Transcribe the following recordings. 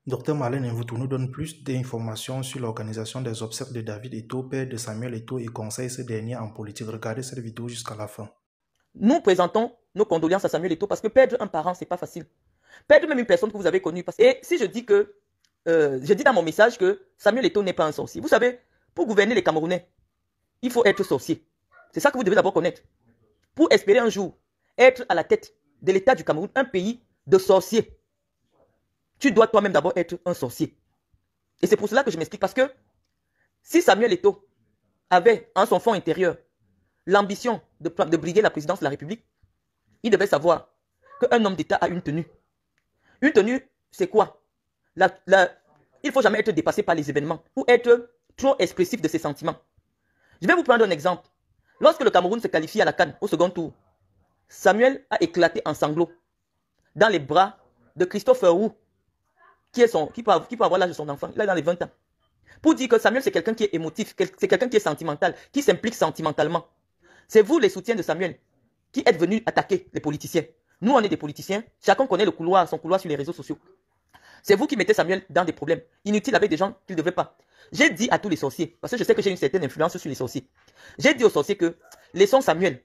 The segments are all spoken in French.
Docteur Marlène Mvutu nous donne plus d'informations sur l'organisation des obsèques de David Eto'o, père de Samuel Eto'o, et conseille ce dernier en politique. Regardez cette vidéo jusqu'à la fin. Nous présentons nos condoléances à Samuel Eto'o parce que perdre un parent, c'est pas facile. Perdre même une personne que vous avez connue. Et si je dis que, je dis dans mon message que Samuel Eto'o n'est pas un sorcier. Vous savez, pour gouverner les Camerounais, il faut être sorcier. C'est ça que vous devez d'abord connaître. Pour espérer un jour être à la tête de l'État du Cameroun, un pays de sorciers, tu dois toi-même d'abord être un sorcier. Et c'est pour cela que je m'explique. Parce que si Samuel Eto'o avait en son fond intérieur l'ambition de briguer la présidence de la République, il devait savoir qu'un homme d'État a une tenue. Une tenue, c'est quoi? Il ne faut jamais être dépassé par les événements ou être trop expressif de ses sentiments. Je vais vous prendre un exemple. Lorsque le Cameroun se qualifie à la CAN au second tour, Samuel a éclaté en sanglots dans les bras de Christophe Roux, qui peut avoir l'âge de son enfant. Il est dans les 20 ans. Pour dire que Samuel, c'est quelqu'un qui est émotif, c'est quelqu'un qui est sentimental, qui s'implique sentimentalement. C'est vous, les soutiens de Samuel, qui êtes venus attaquer les politiciens. Nous, on est des politiciens. Chacun connaît le couloir, son couloir sur les réseaux sociaux. C'est vous qui mettez Samuel dans des problèmes inutiles avec des gens qu'il ne devait pas. J'ai dit à tous les sorciers, parce que je sais que j'ai une certaine influence sur les sorciers. J'ai dit aux sorciers que laissons Samuel.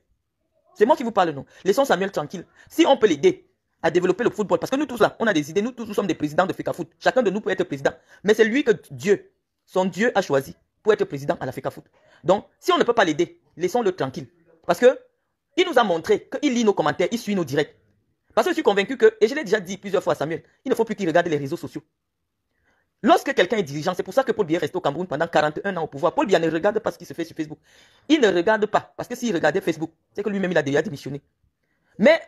C'est moi qui vous parle, non. Laissons Samuel tranquille. Si on peut l'aider à développer le football, parce que nous tous là, on a des idées, nous tous nous sommes des présidents de FECAFOOT. Chacun de nous peut être président. Mais c'est lui que Dieu, son Dieu a choisi pour être président à la FECAFOOT. Donc, si on ne peut pas l'aider, laissons-le tranquille. Parce que il nous a montré qu'il lit nos commentaires, il suit nos directs. Parce que je suis convaincu que, et je l'ai déjà dit plusieurs fois à Samuel, il ne faut plus qu'il regarde les réseaux sociaux. Lorsque quelqu'un est dirigeant, c'est pour ça que Paul Biya est resté au Cameroun pendant 41 ans au pouvoir. Paul Biya ne regarde pas ce qui se fait sur Facebook. Il ne regarde pas, parce que s'il regardait Facebook, c'est que lui-même il a déjà démissionné. Mais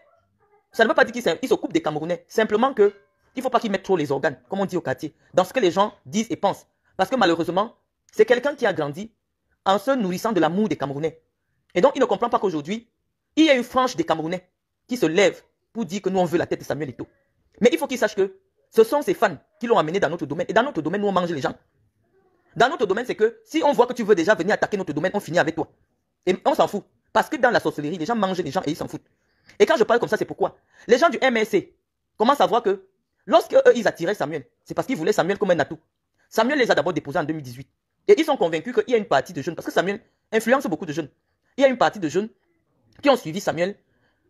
ça ne veut pas dire qu'il s'occupe des Camerounais. Simplement que il ne faut pas qu'il mette trop les organes, comme on dit au quartier, dans ce que les gens disent et pensent. Parce que malheureusement, c'est quelqu'un qui a grandi en se nourrissant de l'amour des Camerounais. Et donc, il ne comprend pas qu'aujourd'hui, il y a une frange des Camerounais qui se lève pour dire que nous, on veut la tête de Samuel Eto'o. Mais il faut qu'il sache que ce sont ces fans qui l'ont amené dans notre domaine. Et dans notre domaine, nous, on mange les gens. Dans notre domaine, c'est que si on voit que tu veux déjà venir attaquer notre domaine, on finit avec toi. Et on s'en fout. Parce que dans la sorcellerie, les gens mangent les gens et ils s'en foutent. Et quand je parle comme ça, c'est pourquoi les gens du MSC commencent à voir que lorsque eux, ils attiraient Samuel, c'est parce qu'ils voulaient Samuel comme un atout. Samuel les a d'abord déposés en 2018. Et ils sont convaincus qu'il y a une partie de jeunes, parce que Samuel influence beaucoup de jeunes. Il y a une partie de jeunes qui ont suivi Samuel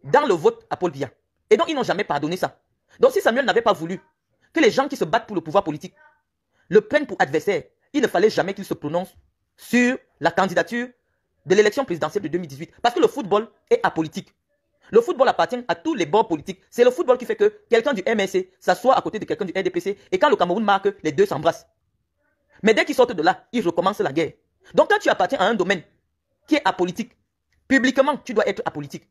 dans le vote à Paul Biya. Et donc, ils n'ont jamais pardonné ça. Donc, si Samuel n'avait pas voulu que les gens qui se battent pour le pouvoir politique le prennent pour adversaire, il ne fallait jamais qu'il se prononce sur la candidature de l'élection présidentielle de 2018. Parce que le football est apolitique. Le football appartient à tous les bords politiques. C'est le football qui fait que quelqu'un du MSC s'assoit à côté de quelqu'un du RDPC et quand le Cameroun marque, les deux s'embrassent. Mais dès qu'ils sortent de là, ils recommencent la guerre. Donc quand tu appartiens à un domaine qui est apolitique, publiquement, tu dois être apolitique.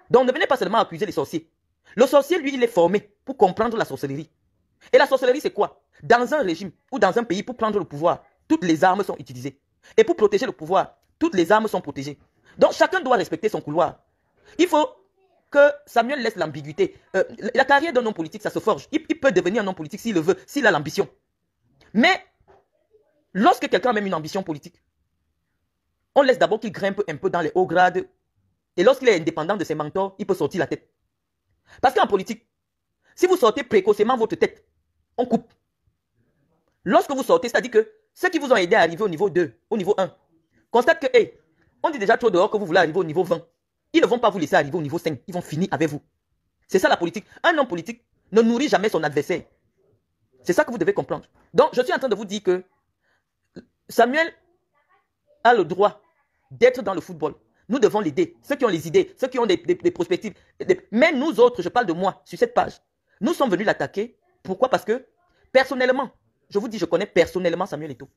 Donc ne venez pas seulement accuser les sorciers. Le sorcier, lui, il est formé pour comprendre la sorcellerie. Et la sorcellerie, c'est quoi? Dans un régime ou dans un pays, pour prendre le pouvoir, toutes les armes sont utilisées. Et pour protéger le pouvoir, toutes les armes sont protégées. Donc chacun doit respecter son couloir. Il faut que Samuel laisse l'ambiguïté. La carrière d'un homme politique, ça se forge. Il peut devenir un homme politique s'il le veut, s'il a l'ambition. Mais lorsque quelqu'un a même une ambition politique, on laisse d'abord qu'il grimpe un peu dans les hauts grades. Et lorsqu'il est indépendant de ses mentors, il peut sortir la tête. Parce qu'en politique, si vous sortez précocement votre tête, on coupe. Lorsque vous sortez, c'est-à-dire que ceux qui vous ont aidé à arriver au niveau 2, au niveau 1, constatent que, hey, on dit déjà trop dehors que vous voulez arriver au niveau 20. Ils ne vont pas vous laisser arriver au niveau 5. Ils vont finir avec vous. C'est ça la politique. Un homme politique ne nourrit jamais son adversaire. C'est ça que vous devez comprendre. Donc, je suis en train de vous dire que Samuel a le droit d'être dans le football. Nous devons l'aider. Ceux qui ont les idées, ceux qui ont des perspectives. Mais nous autres, je parle de moi, sur cette page, nous sommes venus l'attaquer. Pourquoi? Parce que, personnellement, je vous dis, je connais personnellement Samuel Eto'o.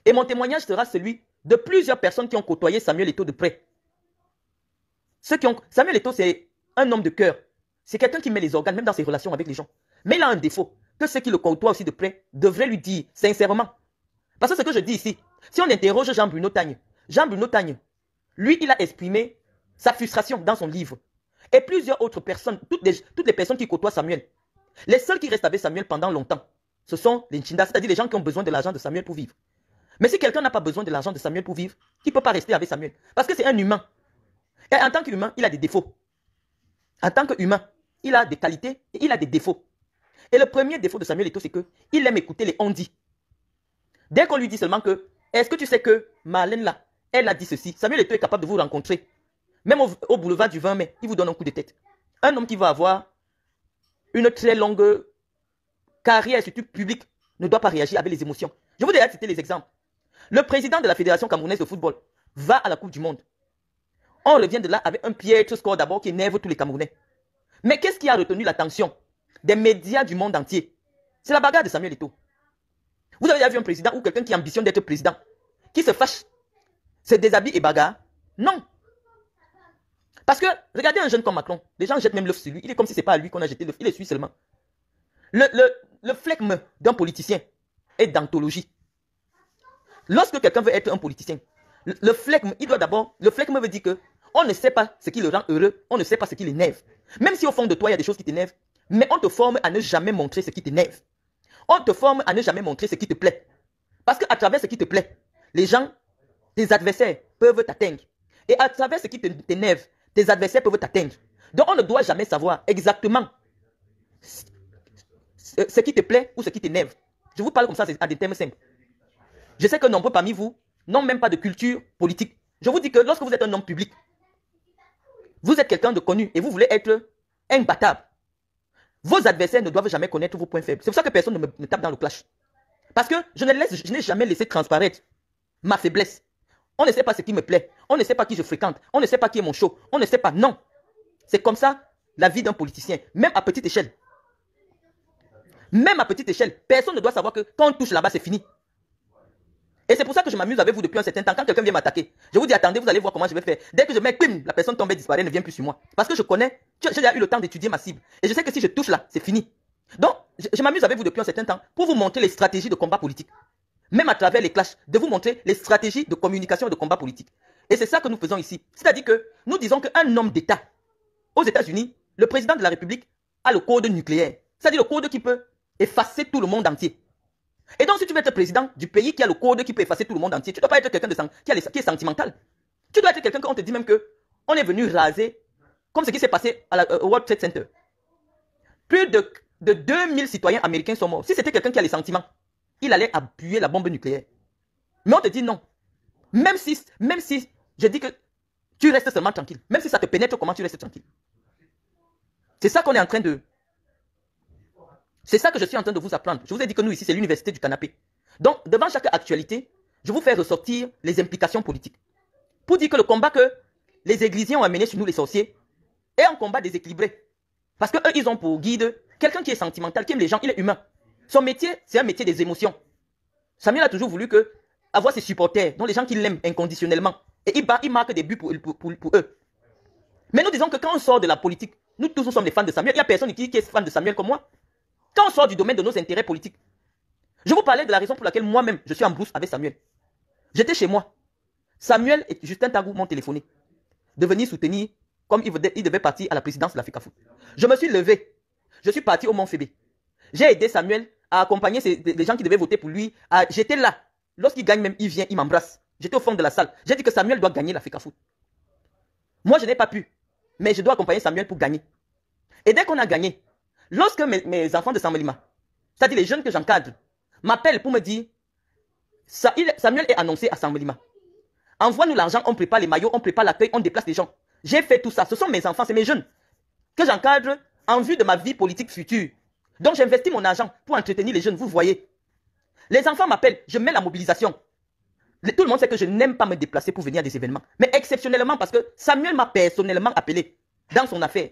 Et mon témoignage sera celui de plusieurs personnes qui ont côtoyé Samuel Eto'o de près. Samuel Eto'o, c'est un homme de cœur. C'est quelqu'un qui met les organes, même dans ses relations avec les gens. Mais il a un défaut, que ceux qui le côtoient aussi de près devraient lui dire sincèrement. Parce que ce que je dis ici, si on interroge Jean-Bruno Tagne, lui, il a exprimé sa frustration dans son livre. Et plusieurs autres personnes, toutes les personnes qui côtoient Samuel, les seuls qui restent avec Samuel pendant longtemps, ce sont les Nchinda, c'est-à-dire les gens qui ont besoin de l'argent de Samuel pour vivre. Mais si quelqu'un n'a pas besoin de l'argent de Samuel pour vivre, il ne peut pas rester avec Samuel. Parce que c'est un humain. Et en tant qu'humain, il a des défauts. En tant qu'humain, il a des qualités et il a des défauts. Et le premier défaut de Samuel Eto'o, c'est qu'il aime écouter les on-dit. Dès qu'on lui dit seulement que, est-ce que tu sais que Marlène là, elle a dit ceci, Samuel Eto'o est capable de vous rencontrer. Même au boulevard du 20 mai, il vous donne un coup de tête. Un homme qui va avoir une très longue carrière, surtout publique, ne doit pas réagir avec les émotions. Je vous ai cité les exemples. Le président de la Fédération camerounaise de football va à la Coupe du Monde. On revient de là avec un piètre score d'abord qui énerve tous les Camerounais. Mais qu'est-ce qui a retenu l'attention des médias du monde entier? C'est la bagarre de Samuel Eto'o. Vous avez déjà vu un président ou quelqu'un qui ambitionne d'être président, qui se fâche, se déshabille et bagarre? Non. Parce que, regardez un jeune comme Macron, les gens jettent même l'œuf sur lui. Il est comme si ce n'est pas à lui qu'on a jeté l'œuf, il est su seulement. Le flegme d'un politicien est d'anthologie. Lorsque quelqu'un veut être un politicien, le flegme, il doit d'abord, le flegme veut dire que on ne sait pas ce qui le rend heureux, on ne sait pas ce qui l'énerve. Même si au fond de toi, il y a des choses qui t'énervent, mais on te forme à ne jamais montrer ce qui t'énerve. On te forme à ne jamais montrer ce qui te plaît. Parce qu'à travers ce qui te plaît, les gens, tes adversaires peuvent t'atteindre. Et à travers ce qui t'énerve, tes adversaires peuvent t'atteindre. Donc on ne doit jamais savoir exactement ce qui te plaît ou ce qui t'énerve. Je vous parle comme ça à des termes simples. Je sais que nombreux parmi vous n'ont même pas de culture politique. Je vous dis que lorsque vous êtes un homme public, vous êtes quelqu'un de connu et vous voulez être imbattable. Vos adversaires ne doivent jamais connaître vos points faibles. C'est pour ça que personne ne me tape dans le clash. Parce que je n'ai jamais laissé transparaître ma faiblesse. On ne sait pas ce qui me plaît. On ne sait pas qui je fréquente. On ne sait pas qui est mon show. On ne sait pas. Non. C'est comme ça la vie d'un politicien. Même à petite échelle. Même à petite échelle. Personne ne doit savoir que quand on touche là-bas, c'est fini. Et c'est pour ça que je m'amuse avec vous depuis un certain temps. Quand quelqu'un vient m'attaquer, je vous dis attendez, vous allez voir comment je vais faire. Dès que je mets, pim, la personne tombe et disparaît, ne vient plus sur moi. Parce que je connais, j'ai déjà eu le temps d'étudier ma cible. Et je sais que si je touche là, c'est fini. Donc, je m'amuse avec vous depuis un certain temps pour vous montrer les stratégies de combat politique. Même à travers les clashs, de vous montrer les stratégies de communication et de combat politique. Et c'est ça que nous faisons ici. C'est-à-dire que nous disons qu'un homme d'État, aux États-Unis, le président de la République a le code nucléaire. C'est-à-dire le code qui peut effacer tout le monde entier. Et donc, si tu veux être président du pays qui a le code qui peut effacer tout le monde entier, tu ne dois pas être quelqu'un qui est sentimental. Tu dois être quelqu'un qu'on te dit même qu'on est venu raser, comme ce qui s'est passé au World Trade Center. Plus de 2000 citoyens américains sont morts. Si c'était quelqu'un qui a les sentiments, il allait appuyer la bombe nucléaire. Mais on te dit non. Même si je dis que tu restes seulement tranquille. Même si ça te pénètre, comment tu restes tranquille. C'est ça qu'on est en train de... C'est ça que je suis en train de vous apprendre. Je vous ai dit que nous ici, c'est l'université du canapé. Donc, devant chaque actualité, je vous fais ressortir les implications politiques. Pour dire que le combat que les églisiens ont amené sur nous les sorciers est un combat déséquilibré. Parce qu'eux, ils ont pour guide quelqu'un qui est sentimental, qui aime les gens, il est humain. Son métier, c'est un métier des émotions. Samuel a toujours voulu avoir ses supporters, dont les gens qui l'aiment inconditionnellement. Et il marque des buts pour eux. Mais nous disons que quand on sort de la politique, nous tous nous sommes des fans de Samuel. Il n'y a personne qui est fan de Samuel comme moi. Quand on sort du domaine de nos intérêts politiques, je vous parlais de la raison pour laquelle moi-même, je suis en brousse avec Samuel. J'étais chez moi. Samuel et Justin Tagou m'ont téléphoné de venir soutenir, comme il devait partir à la présidence de la FECAFOOT. Je me suis levé. Je suis parti au Mont-Fébé. J'ai aidé Samuel à accompagner les gens qui devaient voter pour lui. J'étais là. Lorsqu'il gagne même, il vient, il m'embrasse. J'étais au fond de la salle. J'ai dit que Samuel doit gagner la FECAFOOT. Moi, je n'ai pas pu. Mais je dois accompagner Samuel pour gagner. Et dès qu'on a gagné, lorsque mes enfants de Sambalima, c'est-à-dire les jeunes que j'encadre, m'appellent pour me dire Samuel est annoncé à Sambalima. Envoie-nous l'argent, on prépare les maillots, on prépare l'accueil, on déplace les gens. J'ai fait tout ça. Ce sont mes enfants, c'est mes jeunes que j'encadre en vue de ma vie politique future. Donc j'investis mon argent pour entretenir les jeunes, vous voyez. Les enfants m'appellent, je mets la mobilisation. Tout le monde sait que je n'aime pas me déplacer pour venir à des événements. Mais exceptionnellement parce que Samuel m'a personnellement appelé dans son affaire.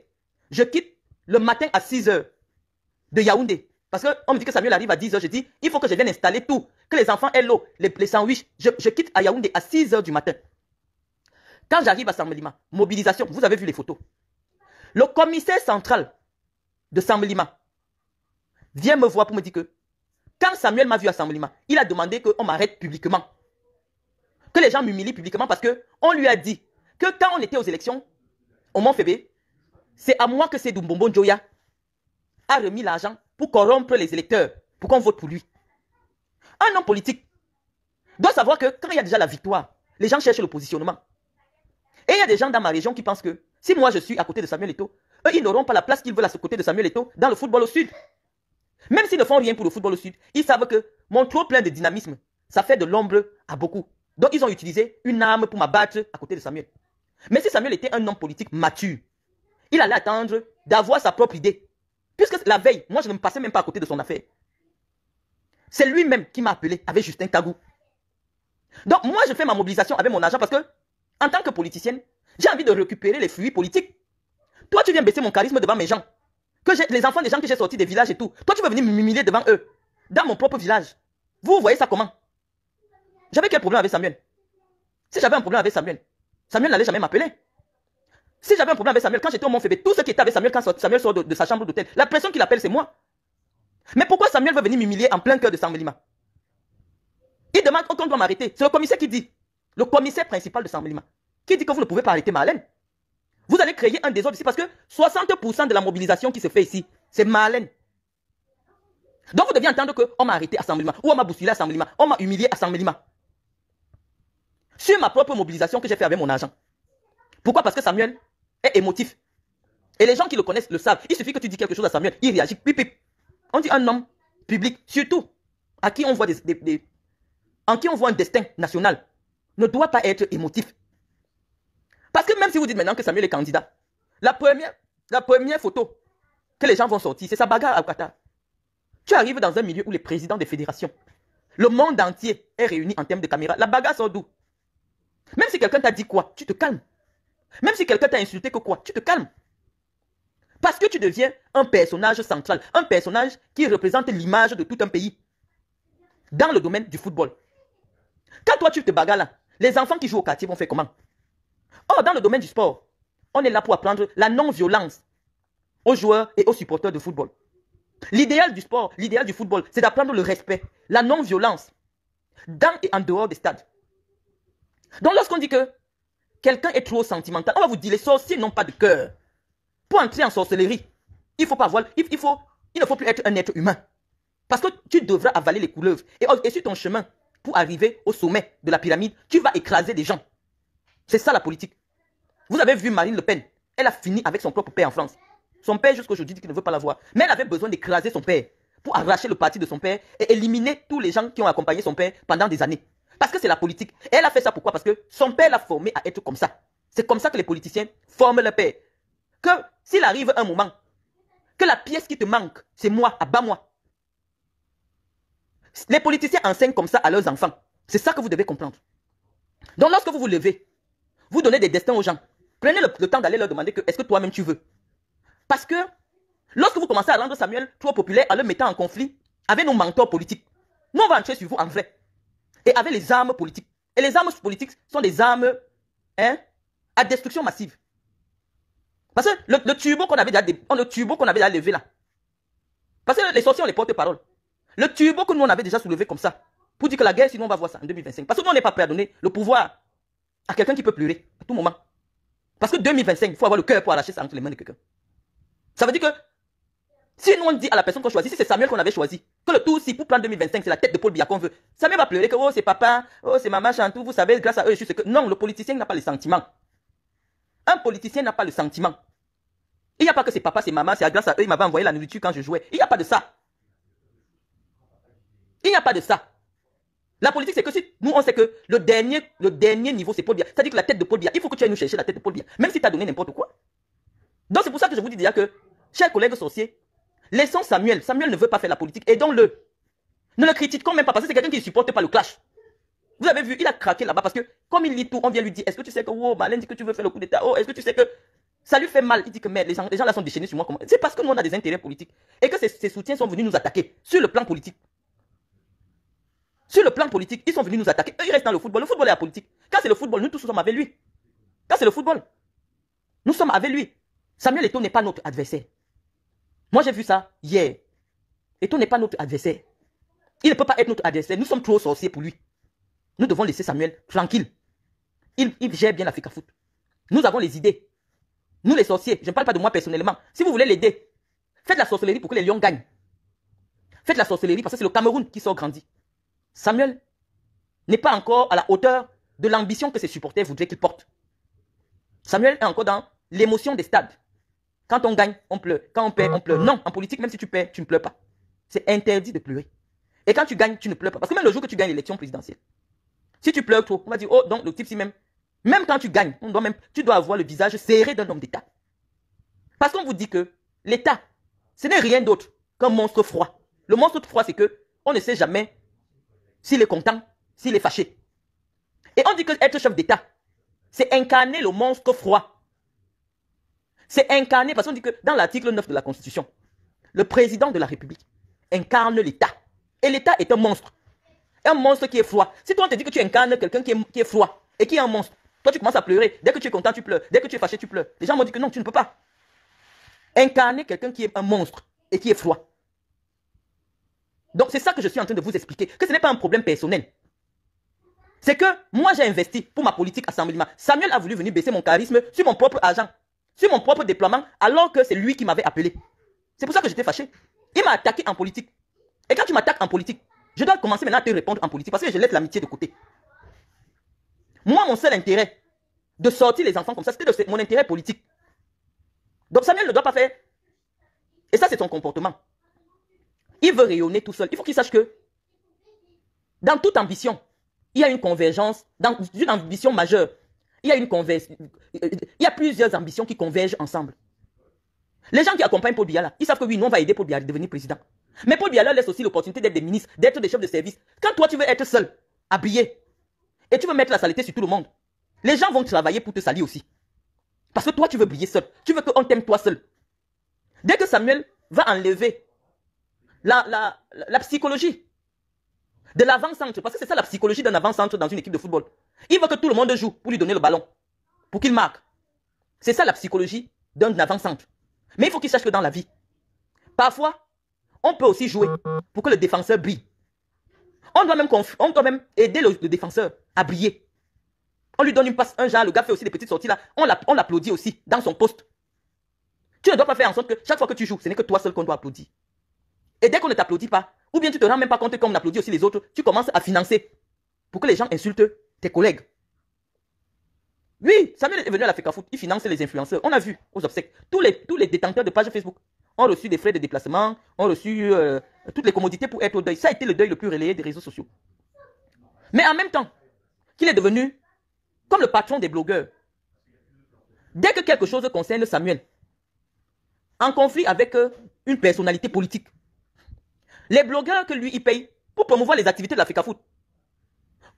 Je quitte le matin à 6 h de Yaoundé. Parce qu'on me dit que Samuel arrive à 10 h. Je dis, il faut que je vienne installer tout. Que les enfants aient l'eau, les sandwichs. Je quitte à Yaoundé à 6 h du matin. Quand j'arrive à Sambalima, mobilisation, vous avez vu les photos. Le commissaire central de Sambalima vient me voir pour me dire que quand Samuel m'a vu à Sambalima, il a demandé qu'on m'arrête publiquement. Que les gens m'humilient publiquement parce qu'on lui a dit que quand on était aux élections au Mont-Fébé, c'est à moi que Sédou Mbombo Njoya a remis l'argent pour corrompre les électeurs, pour qu'on vote pour lui. Un homme politique doit savoir que quand il y a déjà la victoire, les gens cherchent le positionnement. Et il y a des gens dans ma région qui pensent que si moi je suis à côté de Samuel Eto'o, eux ils n'auront pas la place qu'ils veulent à ce côté de Samuel Eto'o dans le football au sud. Même s'ils ne font rien pour le football au sud, ils savent que mon trop plein de dynamisme, ça fait de l'ombre à beaucoup. Donc ils ont utilisé une arme pour m'abattre à côté de Samuel. Mais si Samuel était un homme politique mature, il allait attendre d'avoir sa propre idée. Puisque la veille, moi je ne me passais même pas à côté de son affaire. C'est lui-même qui m'a appelé avec Justin Kagou. Donc moi je fais ma mobilisation avec mon argent parce que, en tant que politicienne, j'ai envie de récupérer les fruits politiques. Toi tu viens baisser mon charisme devant mes gens. Les enfants des gens que j'ai sortis des villages et tout. Toi tu veux venir m'humilier devant eux. Dans mon propre village. Vous voyez ça comment? J'avais quel problème avec Samuel? Si j'avais un problème avec Samuel, Samuel n'allait jamais m'appeler. Si j'avais un problème avec Samuel, quand j'étais au Mont Fébé, tout ce qui était avec Samuel, quand Samuel sort de sa chambre d'hôtel, la personne qui l'appelle, c'est moi. Mais pourquoi Samuel veut venir m'humilier en plein cœur de Samélima? Il demande qu'on doit m'arrêter. C'est le commissaire qui dit. Le commissaire principal de Samélima. Qui dit que vous ne pouvez pas arrêter Marlène. Vous allez créer un désordre ici parce que 60% de la mobilisation qui se fait ici, c'est Marlène. Donc vous devez entendre qu'on m'a arrêté à Samélima, ou on m'a bousculé à Samélima, on m'a humilié à Samélima. Sur ma propre mobilisation que j'ai fait avec mon argent. Pourquoi? Parce que Samuel est émotif. Et les gens qui le connaissent le savent. Il suffit que tu dis quelque chose à Samuel, il réagit. Pip, pip. On dit un homme public, surtout, à qui on voit en qui on voit un destin national, ne doit pas être émotif. Parce que même si vous dites maintenant que Samuel est candidat, la première photo que les gens vont sortir, c'est sa bagarre à Qatar. Tu arrives dans un milieu où les présidents des fédérations, le monde entier est réuni en termes de caméra. La bagarre sort d'où? Même si quelqu'un t'a dit quoi, tu te calmes. Même si quelqu'un t'a insulté que quoi, tu te calmes. Parce que tu deviens un personnage central, un personnage qui représente l'image de tout un pays dans le domaine du football. Quand toi tu te bagarres là, les enfants qui jouent au quartier vont faire comment? Or, dans le domaine du sport, on est là pour apprendre la non-violence aux joueurs et aux supporters de football. L'idéal du sport, l'idéal du football, c'est d'apprendre le respect, la non-violence, dans et en dehors des stades. Donc lorsqu'on dit que quelqu'un est trop sentimental, on va vous dire les sorciers n'ont pas de cœur. Pour entrer en sorcellerie, il ne faut plus être un être humain. Parce que tu devras avaler les couleuvres. Et sur ton chemin, pour arriver au sommet de la pyramide, tu vas écraser des gens. C'est ça la politique. Vous avez vu Marine Le Pen, elle a fini avec son propre père en France. Son père jusqu'à aujourd'hui dit qu'il ne veut pas la voir. Mais elle avait besoin d'écraser son père pour arracher le parti de son père et éliminer tous les gens qui ont accompagné son père pendant des années. Parce que c'est la politique. Et elle a fait ça pourquoi? Parce que son père l'a formé à être comme ça. C'est comme ça que les politiciens forment leur père. Que s'il arrive un moment, que la pièce qui te manque, c'est moi, abat-moi. Les politiciens enseignent comme ça à leurs enfants. C'est ça que vous devez comprendre. Donc lorsque vous vous levez, vous donnez des destins aux gens. Prenez le temps d'aller leur demander que est-ce que toi-même tu veux. Parce que lorsque vous commencez à rendre Samuel trop populaire en le mettant en conflit avec nos mentors politiques, nous on va entrer sur vous en vrai. Et avec les armes politiques. Et les armes politiques sont des armes à destruction massive. Parce que le turbo qu'on avait déjà levé là. Parce que les sorciers ont les porte-paroles. Le turbo que nous on avait déjà soulevé comme ça. Pour dire que la guerre, sinon on va voir ça en 2025. Parce que nous on n'est pas prêt à donner le pouvoir à quelqu'un qui peut pleurer à tout moment. Parce que 2025, il faut avoir le cœur pour arracher ça entre les mains de quelqu'un. Ça veut dire que si nous on dit à la personne qu'on choisit, si c'est Samuel qu'on avait choisi, que le tout aussi pour prendre 2025, c'est la tête de Paul Biya qu'on veut, Samuel va pleurer que oh c'est papa, oh c'est maman Chantou, vous savez, grâce à eux, je sais que. Non, le politicien n'a pas le sentiment. Un politicien n'a pas le sentiment. Il n'y a pas que c'est papa, c'est maman, c'est grâce à eux, il m'avait envoyé la nourriture quand je jouais. Il n'y a pas de ça. Il n'y a pas de ça. La politique, c'est que si nous, on sait que le dernier niveau, c'est Paul Biya. C'est-à-dire que la tête de Paul Biya, il faut que tu ailles nous chercher la tête de Paul Biya. Même si tu as donné n'importe quoi. Donc, c'est pour ça que je vous dis déjà que, chers collègues sorciers, laissons Samuel. Samuel ne veut pas faire la politique. Aidons-le. Ne le critiquons même pas parce que c'est quelqu'un qui ne supporte pas le clash. Vous avez vu, il a craqué là-bas parce que, comme il lit tout, on vient lui dire est-ce que tu sais que, oh, Marlène dit que tu veux faire le coup d'état. Oh, est-ce que tu sais que ça lui fait mal. Il dit que merde, les gens là sont déchaînés sur moi. C'est parce que nous, on a des intérêts politiques. Et que ces soutiens sont venus nous attaquer sur le plan politique. Sur le plan politique, ils sont venus nous attaquer. Eux, ils restent dans le football. Le football est la politique. Quand c'est le football, nous tous sommes avec lui. Quand c'est le football, nous sommes avec lui. Samuel Eto'o n'est pas notre adversaire. Moi, j'ai vu ça hier. Eto'o n'est pas notre adversaire. Il ne peut pas être notre adversaire. Nous sommes trop sorciers pour lui. Nous devons laisser Samuel tranquille. Il gère bien l'Africa Foot. Nous avons les idées. Nous, les sorciers, je ne parle pas de moi personnellement. Si vous voulez l'aider, faites la sorcellerie pour que les lions gagnent. Faites la sorcellerie parce que c'est le Cameroun qui sort grandi. Samuel n'est pas encore à la hauteur de l'ambition que ses supporters voudraient qu'il porte. Samuel est encore dans l'émotion des stades. Quand on gagne, on pleure. Quand on perd, on pleure. Non, en politique, même si tu perds, tu ne pleures pas. C'est interdit de pleurer. Et quand tu gagnes, tu ne pleures pas. Parce que même le jour que tu gagnes l'élection présidentielle, si tu pleures trop, on va dire, oh, donc le type, si même quand tu gagnes, tu dois avoir le visage serré d'un homme d'État. Parce qu'on vous dit que l'État, ce n'est rien d'autre qu'un monstre froid. Le monstre froid, c'est que on ne sait jamais s'il est content, s'il est fâché. Et on dit que être chef d'État, c'est incarner le monstre froid. C'est incarner, parce qu'on dit que dans l'article 9 de la Constitution, le président de la République incarne l'État. Et l'État est un monstre. Un monstre qui est froid. Si toi on te dit que tu incarnes quelqu'un qui est froid et qui est un monstre, toi tu commences à pleurer. Dès que tu es content, tu pleures. Dès que tu es fâché, tu pleures. Les gens m'ont dit que non, tu ne peux pas. Incarner quelqu'un qui est un monstre et qui est froid. Donc c'est ça que je suis en train de vous expliquer. Que ce n'est pas un problème personnel. C'est que moi j'ai investi pour ma politique assemblement. Samuel a voulu venir baisser mon charisme sur mon propre argent, sur mon propre déploiement, alors que c'est lui qui m'avait appelé. C'est pour ça que j'étais fâché. Il m'a attaqué en politique. Et quand tu m'attaques en politique, je dois commencer maintenant à te répondre en politique parce que je laisse l'amitié de côté. Moi, mon seul intérêt de sortir les enfants comme ça, c'était mon intérêt politique. Donc Samuel ne doit pas faire. Et ça, c'est son comportement. Il veut rayonner tout seul. Il faut qu'il sache que dans toute ambition, il y a une convergence. Dans une ambition majeure, il y a plusieurs ambitions qui convergent ensemble. Les gens qui accompagnent Paul Biya là, ils savent que oui, nous on va aider Paul Biya à devenir président. Mais Paul Biya là laisse aussi l'opportunité d'être des ministres, d'être des chefs de service. Quand toi tu veux être seul, habillé, et tu veux mettre la saleté sur tout le monde, les gens vont travailler pour te salir aussi. Parce que toi tu veux briller seul. Tu veux qu'on t'aime toi seul. Dès que Samuel va enlever la psychologie de l'avant-centre, parce que c'est ça la psychologie d'un avant-centre dans une équipe de football. Il veut que tout le monde joue pour lui donner le ballon, pour qu'il marque. C'est ça la psychologie d'un avant-centre. Mais il faut qu'il sache que dans la vie, parfois, on peut aussi jouer pour que le défenseur brille. On doit même aider le défenseur à briller. On lui donne une passe, un genre, le gars fait aussi des petites sorties là, on l'applaudit aussi dans son poste. Tu ne dois pas faire en sorte que chaque fois que tu joues, ce n'est que toi seul qu'on doit applaudir. Et dès qu'on ne t'applaudit pas, ou bien tu te rends même pas compte qu'on applaudit aussi les autres, tu commences à financer pour que les gens insultent tes collègues. Oui, Samuel est venu à la FECAFOOT, il finance les influenceurs. On a vu aux obsèques, tous les détenteurs de pages Facebook ont reçu des frais de déplacement, ont reçu toutes les commodités pour être au deuil. Ça a été le deuil le plus relayé des réseaux sociaux. Mais en même temps, qu'il est devenu comme le patron des blogueurs. Dès que quelque chose concerne Samuel, en conflit avec une personnalité politique, les blogueurs que lui, il paye pour promouvoir les activités de la FECAFOOT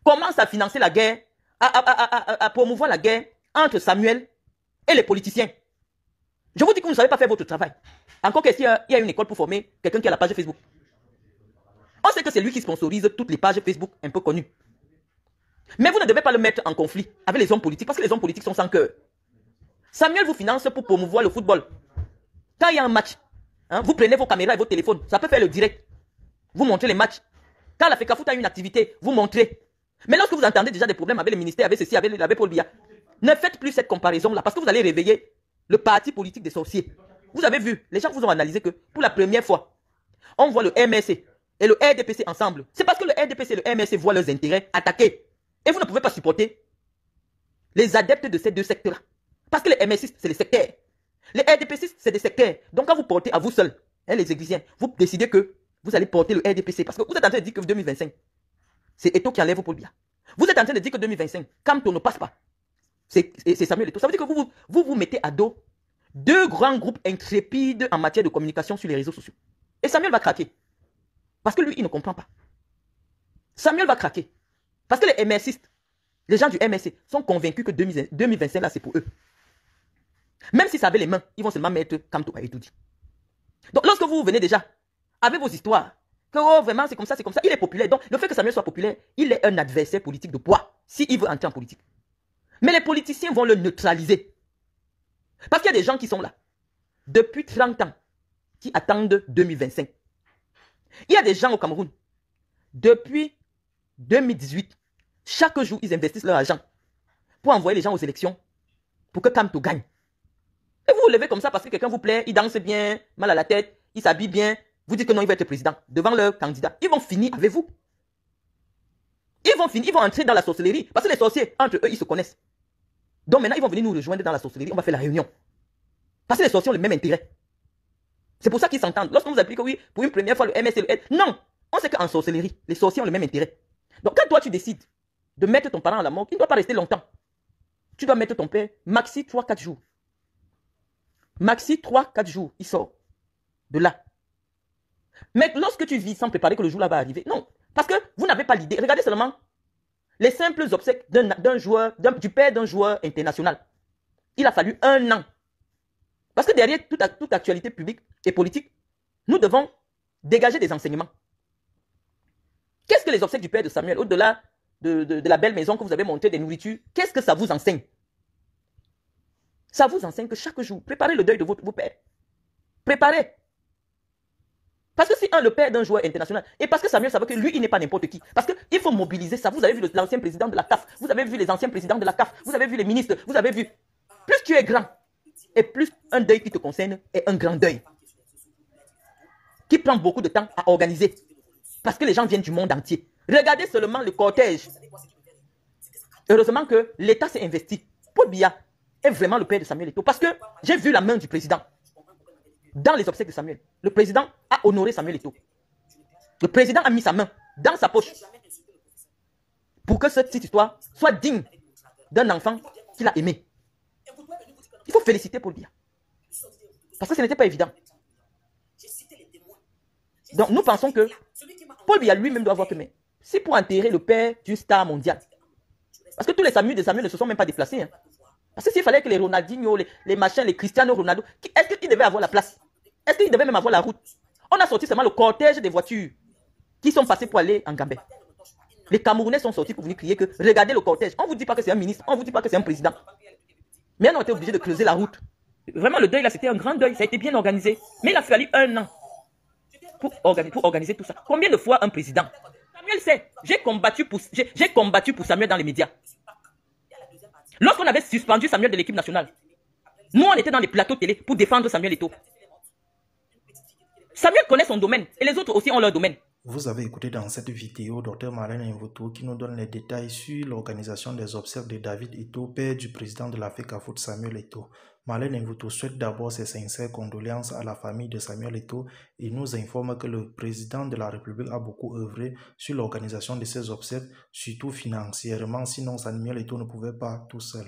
commencent à financer la guerre, à promouvoir la guerre entre Samuel et les politiciens. Je vous dis que vous ne savez pas faire votre travail. Encore qu'il y a une école pour former quelqu'un qui a la page Facebook. On sait que c'est lui qui sponsorise toutes les pages Facebook un peu connues. Mais vous ne devez pas le mettre en conflit avec les hommes politiques parce que les hommes politiques sont sans cœur. Samuel vous finance pour promouvoir le football. Quand il y a un match, vous prenez vos caméras et vos téléphones, ça peut faire le direct. Vous montrez les matchs. Quand la FECAFOOT a une activité, vous montrez. Mais lorsque vous entendez déjà des problèmes avec le ministère, avec ceci, avec Paul Biya, ne faites plus cette comparaison-là parce que vous allez réveiller le parti politique des sorciers. Vous avez vu, les gens vous ont analysé que pour la première fois, on voit le MRC et le RDPC ensemble. C'est parce que le RDPC et le MRC voient leurs intérêts attaqués. Et vous ne pouvez pas supporter les adeptes de ces deux secteurs-là. Parce que les MRC, c'est les sectaires. Les RDPC, c'est des sectaires. Donc quand vous portez à vous seuls, les églisiens, vous décidez que vous allez porter le RDPC. Parce que vous êtes en train de dire que 2025, c'est Eto'o qui enlève Paul Biya. Vous êtes en train de dire que 2025, Kamto ne passe pas. C'est Samuel Eto'o. Ça veut dire que vous mettez à dos deux grands groupes intrépides en matière de communication sur les réseaux sociaux. Et Samuel va craquer. Parce que lui, il ne comprend pas. Samuel va craquer. Parce que les MRCistes, les gens du MRC, sont convaincus que 2025, là, c'est pour eux. Même si ça avait les mains, ils vont seulement mettre Kamto à Eto'o. Donc, lorsque vous venez déjà avec vos histoires, que oh, vraiment, c'est comme ça, il est populaire. Donc, le fait que Samuel soit populaire, il est un adversaire politique de poids, s'il veut entrer en politique. Mais les politiciens vont le neutraliser. Parce qu'il y a des gens qui sont là, depuis 30 ans, qui attendent 2025. Il y a des gens au Cameroun, depuis 2018, chaque jour, ils investissent leur argent pour envoyer les gens aux élections, pour que Kamto gagne. Et vous vous levez comme ça parce que quelqu'un vous plaît, il danse bien, mal à la tête, il s'habille bien, vous dites que non, il va être président, devant leur candidat. Ils vont finir avec vous. Ils vont entrer dans la sorcellerie. Parce que les sorciers, entre eux, ils se connaissent. Donc maintenant, ils vont venir nous rejoindre dans la sorcellerie, on va faire la réunion. Parce que les sorciers ont le même intérêt. C'est pour ça qu'ils s'entendent. Lorsqu'on vous applique, oui, pour une première fois, le MS et le L. Non, on sait qu'en sorcellerie, les sorciers ont le même intérêt. Donc, quand toi, tu décides de mettre ton parent à la mort, il ne doit pas rester longtemps. Tu dois mettre ton père maxi 3-4 jours. Maxi 3-4 jours, il sort de là. Mais lorsque tu vis sans préparer que le jour-là va arriver, non. Parce que vous n'avez pas l'idée. Regardez seulement les simples obsèques du père d'un joueur international. Il a fallu 1 an. Parce que derrière toute actualité publique et politique, nous devons dégager des enseignements. Qu'est-ce que les obsèques du père de Samuel, au-delà de la belle maison que vous avez montée, des nourritures, qu'est-ce que ça vous enseigne? Ça vous enseigne que chaque jour, préparez le deuil de vos pères. Préparez. Parce que si le père d'un joueur international, et parce que Samuel savait que lui, il n'est pas n'importe qui. Parce qu'il faut mobiliser ça. Vous avez vu l'ancien président de la CAF, vous avez vu les anciens présidents de la CAF, vous avez vu les ministres, vous avez vu. Plus tu es grand, et plus un deuil qui te concerne est un grand deuil. Qui prend beaucoup de temps à organiser. Parce que les gens viennent du monde entier. Regardez seulement le cortège. Heureusement que l'État s'est investi. Paul Biya est vraiment le père de Samuel Eto'o. Parce que j'ai vu la main du président dans les obsèques de Samuel. Le président a honoré Samuel Eto'o. Le président a mis sa main dans sa poche pour que cette petite histoire soit digne d'un enfant qu'il a aimé. Il faut féliciter Paul Biya. Parce que ce n'était pas évident. Donc nous pensons que Paul Biya lui-même doit voir que mais c'est pour enterrer le père d'une star mondiale. Parce que tous les Samuel de Samuel ne se sont même pas déplacés. Hein. Parce que s'il fallait que les Ronaldinho, les machins, les Cristiano Ronaldo, est-ce qu'ils devaient avoir la place? Est-ce qu'ils devaient même avoir la route? On a sorti seulement le cortège des voitures qui sont passées pour aller en Gambie. Les Camerounais sont sortis pour venir crier que regardez le cortège. On ne vous dit pas que c'est un ministre, on ne vous dit pas que c'est un président. Mais on a été obligé de creuser la route. Vraiment, le deuil là, c'était un grand deuil. Ça a été bien organisé. Mais il a fallu 1 an pour organiser tout ça. Combien de fois un président? Samuel sait, j'ai combattu pour Samuel dans les médias. Lorsqu'on avait suspendu Samuel de l'équipe nationale, nous on était dans les plateaux télé pour défendre Samuel Eto'o. Samuel connaît son domaine et les autres aussi ont leur domaine. Vous avez écouté dans cette vidéo Dr Marlène Mvuto qui nous donne les détails sur l'organisation des obsèques de David Eto'o, père du président de la FECAFOOT Samuel Eto'o. Marlène Mvuto souhaite d'abord ses sincères condoléances à la famille de Samuel Eto'o et nous informe que le président de la République a beaucoup œuvré sur l'organisation de ces obsèques, surtout financièrement, sinon Samuel Eto'o ne pouvait pas tout seul.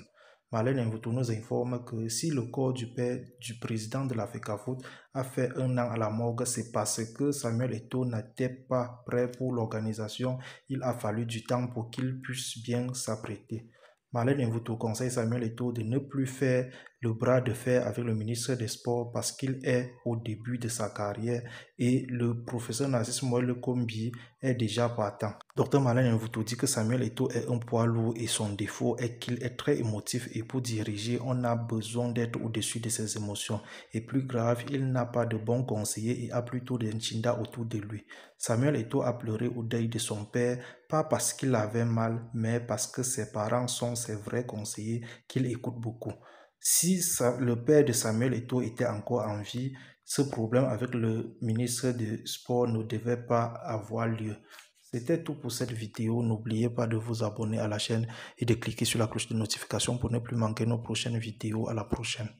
Marlène Mvuto nous informe que si le corps du père du président de la FECAFOOT a fait 1 an à la morgue, c'est parce que Samuel Eto'o n'était pas prêt pour l'organisation. Il a fallu du temps pour qu'il puisse bien s'apprêter. Marlène Mvuto conseille Samuel Eto'o de ne plus faire le bras de fer avec le ministre des Sports parce qu'il est au début de sa carrière et le professeur Narcisse Moelle Kombi est déjà partant. Dr Marlène Mvuto dit que Samuel Eto'o est un poids lourd et son défaut est qu'il est très émotif et pour diriger, on a besoin d'être au-dessus de ses émotions. Et plus grave, il n'a pas de bons conseillers et a plutôt des nchinda autour de lui. Samuel Eto'o a pleuré au deuil de son père, pas parce qu'il avait mal, mais parce que ses parents sont ses vrais conseillers qu'il écoute beaucoup. Si le père de Samuel Eto'o était encore en vie, ce problème avec le ministre du Sport ne devait pas avoir lieu. C'était tout pour cette vidéo. N'oubliez pas de vous abonner à la chaîne et de cliquer sur la cloche de notification pour ne plus manquer nos prochaines vidéos. À la prochaine.